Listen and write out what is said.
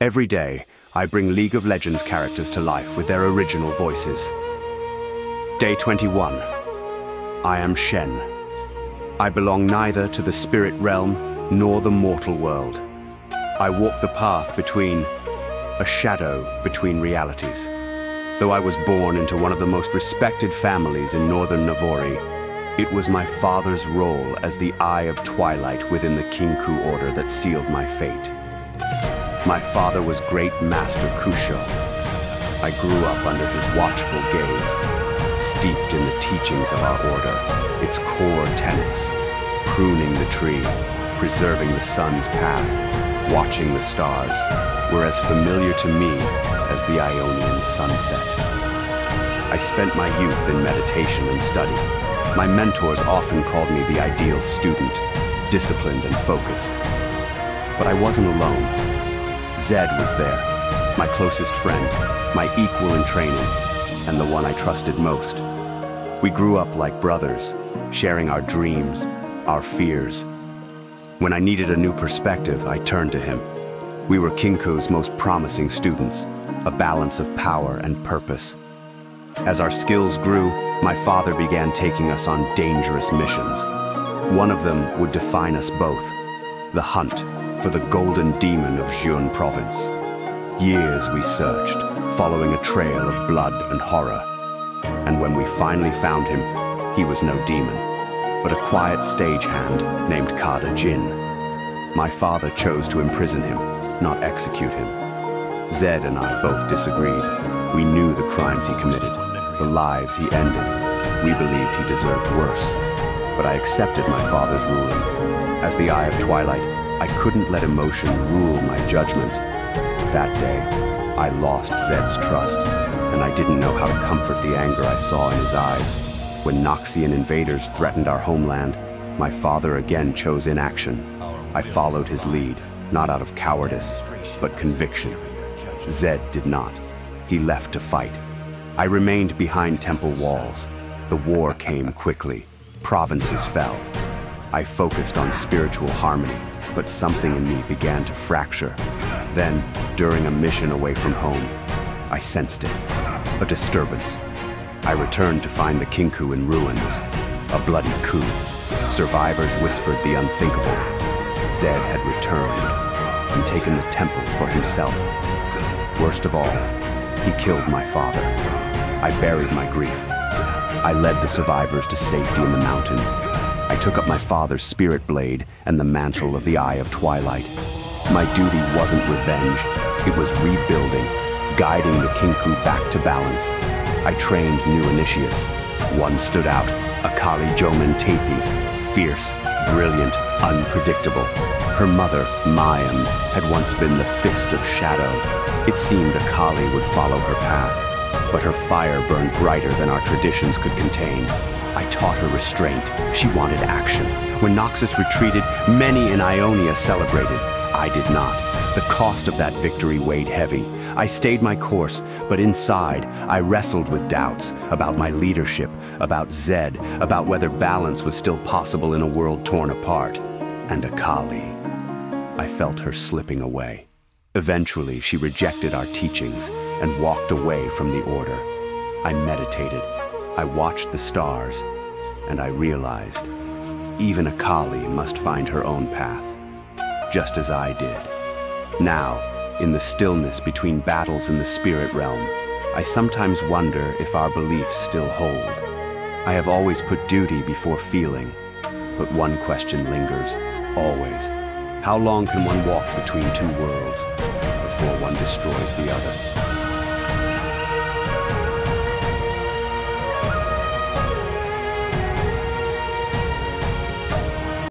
Every day, I bring League of Legends characters to life with their original voices. Day 21. I am Shen. I belong neither to the spirit realm nor the mortal world. I walk the path between a shadow between realities. Though I was born into one of the most respected families in northern Navori, it was my father's role as the Eye of Twilight within the Kinkou Order that sealed my fate. My father was Great Master Kusho. I grew up under his watchful gaze, steeped in the teachings of our order, its core tenets, pruning the tree, preserving the sun's path, watching the stars, were as familiar to me as the Ionian sunset. I spent my youth in meditation and study. My mentors often called me the ideal student, disciplined and focused. But I wasn't alone. Zed was there, my closest friend, my equal in training, and the one I trusted most. We grew up like brothers, sharing our dreams, our fears. When I needed a new perspective, I turned to him. We were Kinkou's most promising students, a balance of power and purpose. As our skills grew, my father began taking us on dangerous missions. One of them would define us both, the hunt for the golden demon of Jun province. Years we searched, following a trail of blood and horror. And when we finally found him, he was no demon, but a quiet stagehand named Kada Jin. My father chose to imprison him, not execute him. Zed and I both disagreed. We knew the crimes he committed, the lives he ended. We believed he deserved worse, but I accepted my father's ruling. As the Eye of Twilight, I couldn't let emotion rule my judgment. That day, I lost Zed's trust, and I didn't know how to comfort the anger I saw in his eyes. When Noxian invaders threatened our homeland, my father again chose inaction. I followed his lead, not out of cowardice, but conviction. Zed did not. He left to fight. I remained behind temple walls. The war came quickly. Provinces fell. I focused on spiritual harmony, but something in me began to fracture. Then, during a mission away from home, I sensed it, a disturbance. I returned to find the Kinkou in ruins, a bloody coup. Survivors whispered the unthinkable. Zed had returned and taken the temple for himself. Worst of all, he killed my father. I buried my grief. I led the survivors to safety in the mountains. I took up my father's spirit blade and the mantle of the Eye of Twilight. My duty wasn't revenge, it was rebuilding, guiding the Kinkou back to balance. I trained new initiates. One stood out, Akali Tethi, fierce, brilliant, unpredictable. Her mother, Mayim, had once been the Fist of Shadow. It seemed Akali would follow her path, but her fire burned brighter than our traditions could contain. I taught her restraint. She wanted action. When Noxus retreated, many in Ionia celebrated. I did not. The cost of that victory weighed heavy. I stayed my course, but inside, I wrestled with doubts about my leadership, about Zed, about whether balance was still possible in a world torn apart. And Akali. I felt her slipping away. Eventually, she rejected our teachings and walked away from the Order. I meditated. I watched the stars, and I realized even Akali must find her own path, just as I did. Now, in the stillness between battles in the spirit realm, I sometimes wonder if our beliefs still hold. I have always put duty before feeling, but one question lingers, always. How long can one walk between two worlds before one destroys the other?